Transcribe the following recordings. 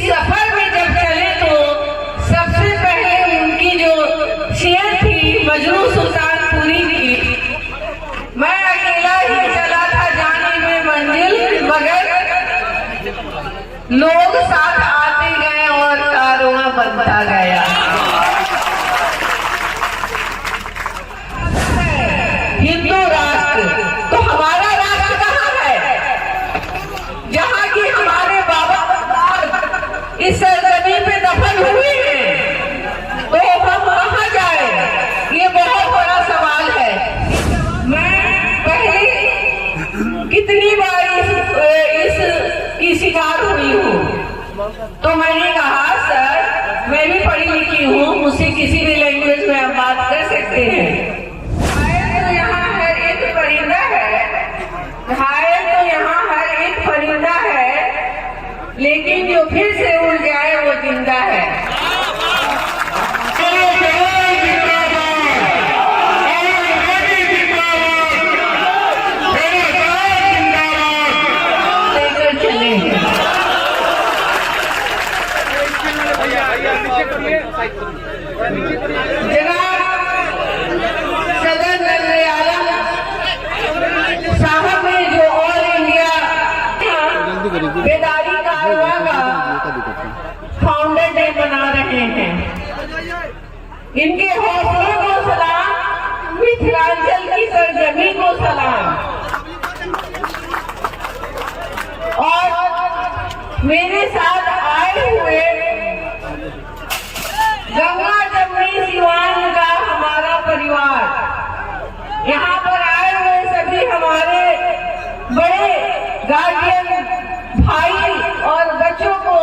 सफर में जब चले तो सबसे पहले उनकी जो शेर थी मजनू सुल्तानपुरी की, मैं अकेला ही चला था जाने में मंजिल, मगर लोग साथ आते गए और कारवां बनता गया। हिंदू राष्ट्र तो हमारा राष्ट्र कहाँ है, जहाँ की हमारे बाबा इस सरजमीन पे दफन हुए हैं, तो हम कहाँ जाए, ये बहुत बड़ा सवाल है। मैं पहले कितनी बार इसकी शिकार हुई हूँ, तो मैंने कहा सर मैं भी पढ़ी लिखी हूँ, मुझसे किसी भी लैंग्वेज में आप बात कर सकते हैं। घायल तो यहाँ हर एक परिंदा है, घायल तो यहाँ हर एक परिंदा है, लेकिन जो फिर से उड़ जाए वो जिंदा है। लेकर चलेंगे जनाब सदर नजर आलम साहब ने जो ऑल इंडिया बेदारी कारवां का फाउंडर डे मना रहे हैं, इनके हौसले को सलाम, मिथिलांचल की सरजमी को सलाम। और मेरे साथ आए हुए गंगा जमुनी सिवान का हमारा परिवार, यहाँ पर आए हुए सभी हमारे बड़े गार्जियन भाई और बच्चों को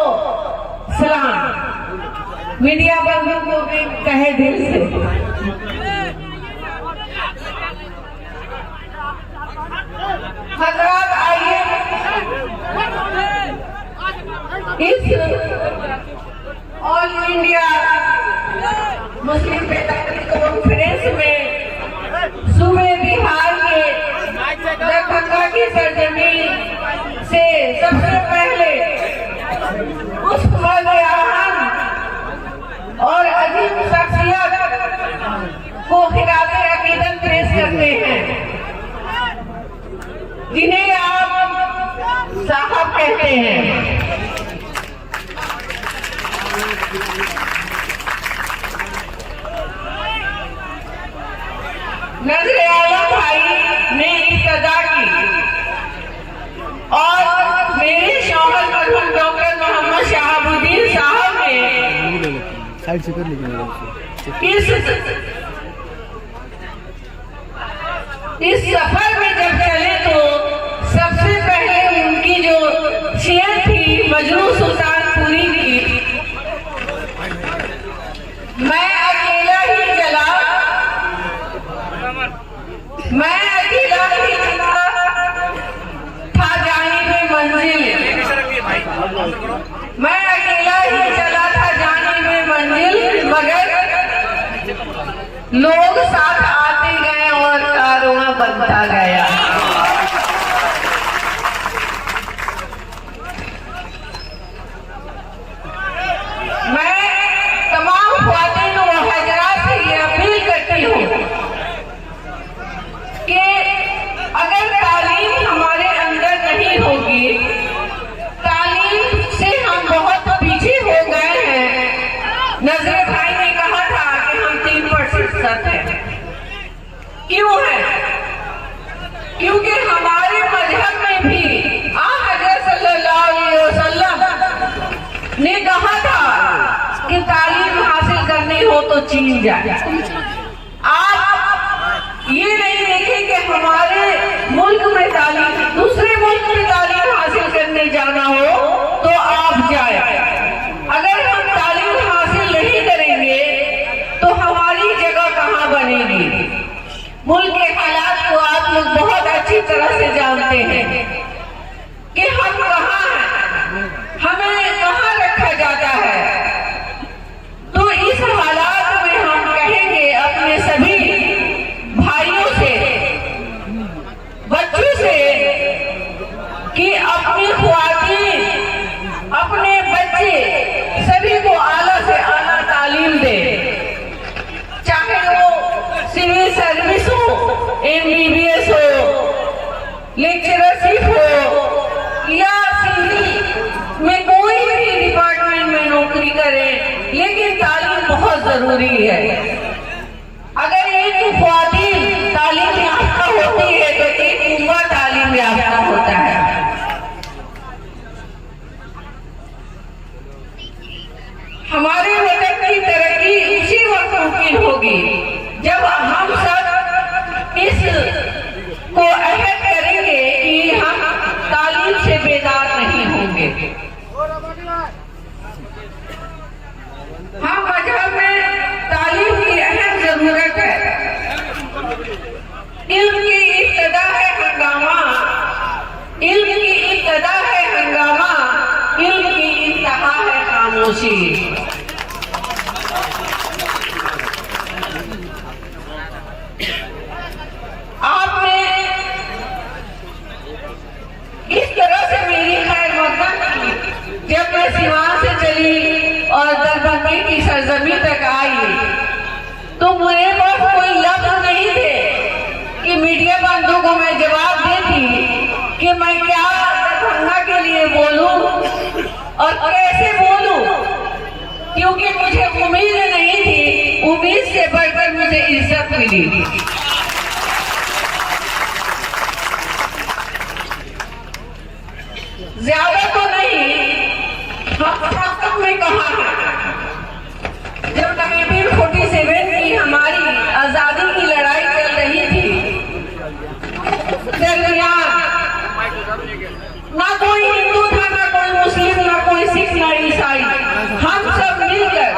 सलाम, मीडिया बंधु को भी कहे दिल से। हजरात आइए इस ऑल इंडिया मुस्लिम बेदारी कॉन्फ्रेंस में सूबे बिहार के दरभंगा की सरजमी से सबसे पहले उस और अजीब शख्सियत को खिलाफे अकीदत पेश करते हैं, जिन्हें आप साहब कहते हैं। नजर आलम भाई ने इब्तिदा की और मेरे शौहर मरहूम डॉक्टर मोहम्मद शहाबुद्दीन साहब ने साइड से कर इस सफर में जब चले तो सबसे पहले उनकी जो शेर थी मजनू सुल्तानपुरी की, मैं अकेला ही चला, मैं अकेला ही चला था जाने में मंजिल, मैं अकेला ही चला था जाने में मंजिल, मगर लोग साथ आते गए और कारवां बनता गया। मैं तमाम ख्वातीन व हजरात से ये अपील करती हूँ कि अगर तालीम हमारे अंदर नहीं होगी, तालीम से हम बहुत पीछे हो गए हैं। नजर भाई ने कहा था कि हम 3% हैं, क्यों है? क्योंकि हमारे मजहब में भी हज़रत सल्लल्लाहु अलैहि वसल्लम ने कहा था कि तालीम हासिल करनी हो तो चीन जाए। आप ये नहीं देखें कि हमारे मुल्क में तालीम, दूसरे मुल्क में तालीम हासिल करने जाना हो तो आप जाए। अगर हम तालीम हासिल नहीं करेंगे तो हमारी जगह कहाँ बनेगी? मुल्क के हालात को आप लोग बहुत अच्छी तरह से जानते हैं कि हम कहाँ हैं, हमें कहाँ रखा जाता है। तो इस हालात में हम कहेंगे अपने सभी भाइयों से, बच्चों से कि अपनी ख्वातीन, अपने बच्चे लेक्चरशिप हो या सिविल में कोई भी डिपार्टमेंट में नौकरी करे, लेकिन तालीम बहुत जरूरी है। अगर एक ख्वातीन तालीम याफ्ता होती है तो एक उम्मा तालीम याफ्ता होता है। हमारे वतन की तरक्की उसी वक्त मुमकिन होगी जब हम सब इस को अहद करेंगे कि हम तालीम से बेदार नहीं होंगे। हाँ, मजहब में तालीम की अहम जरूरत है। इल्म की इब्तिदा है हंगामा, इल्म की इब्तिदा है हंगामा, इल्म की इंतहा है खामोशी। आपने इस तरह से मेरी खैर मकदम की जब मैं सिवान से चली और दरभंगे की सरजमी तक आई तो मेरे पास कोई लफ्ज नहीं थे कि मीडिया बंधु को मैं जवाब देती कि मैं क्या दरभंगा के लिए बोलूं और कैसे बोलूं, क्योंकि मुझे उम्मीद नहीं थी। उम्मीद से बढ़कर मुझे इज्जत मिली। ज्यादा तो नहीं, हम में कहा है जब 1947 की हमारी आजादी की लड़ाई चल रही थी, दरमियान ना कोई हिंदू था, ना कोई मुस्लिम, ना कोई सिख, ना ईसाई, हम सब मिलकर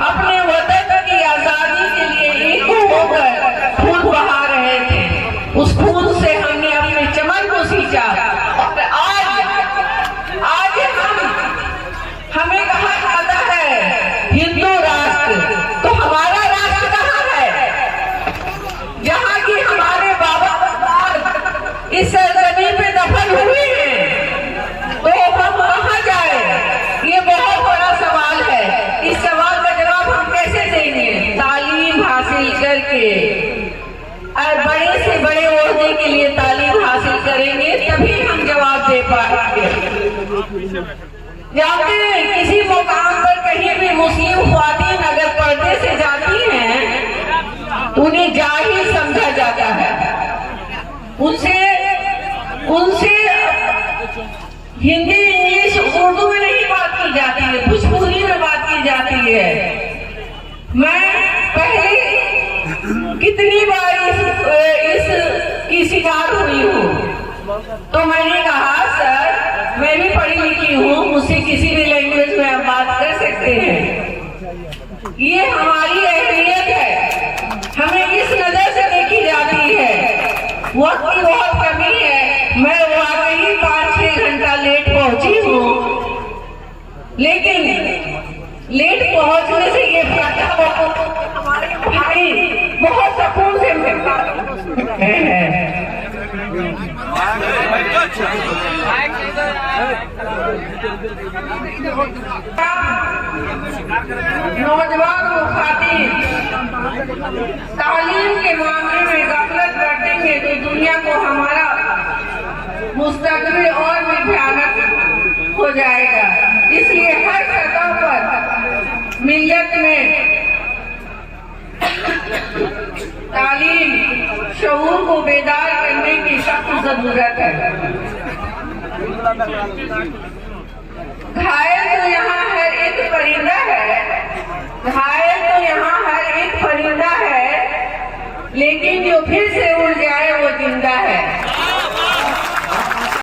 अपने वतन की आजादी के लिए एक होकर खून बहा रहे थे। उस खून से हमने अपने चमन को सींचा और आज हमें कहा जाता है हिंदू राष्ट्र, तो हमारा राष्ट्र कहाँ है? जहाँ की हमारे बाबा इस सरजमी पे दफन हुए हैं, तो हम कहाँ जाए? ये बहुत बड़ा सवाल है। इस सवाल का जवाब हम कैसे देंगे? तालीम हासिल करके, और बड़े से बड़े ओहदे के लिए तालीम हासिल करेंगे, तभी हम जवाब दे पाएंगे। जानते हैं, किसी मुकाम पर कहीं भी मुस्लिम ख्वातीन अगर पर्दे से जाती हैं, उन्हें जाहिल समझा जाता है। उनसे हिंदी, इंग्लिश, उर्दू में नहीं बात की जाती है, भोजपुरी में बात की जाती है। मैं पहले कितनी बार इसकी शिकार हुई हूँ, तो मैंने कहा सर मैं भी पढ़ी लिखी हूँ, मुझसे किसी भी लैंग्वेज में आप बात कर सकते हैं। ये हमारी अहमियत है, हमें इस नजर से देखी जाती है। वक्त की बहुत कमी है, मैं वाकई 5-6 घंटा लेट पहुंची हूँ, लेकिन लेट पहुंचने से ये फायदा हमारे भाई बहुत सुकून से नौजवान खातिर तालीम के मामले में गफलत बरतेंगे तो दुनिया को हमारा मुस्तकबिल और भी भयानक हो जाएगा। इसलिए हर सतह पर मिल्लत में तालीम शऊर को बेदार करने की सख्त जरूरत है। घायल तो यहाँ हर एक परिंदा है, घायल तो यहाँ हर एक परिंदा है, लेकिन जो फिर से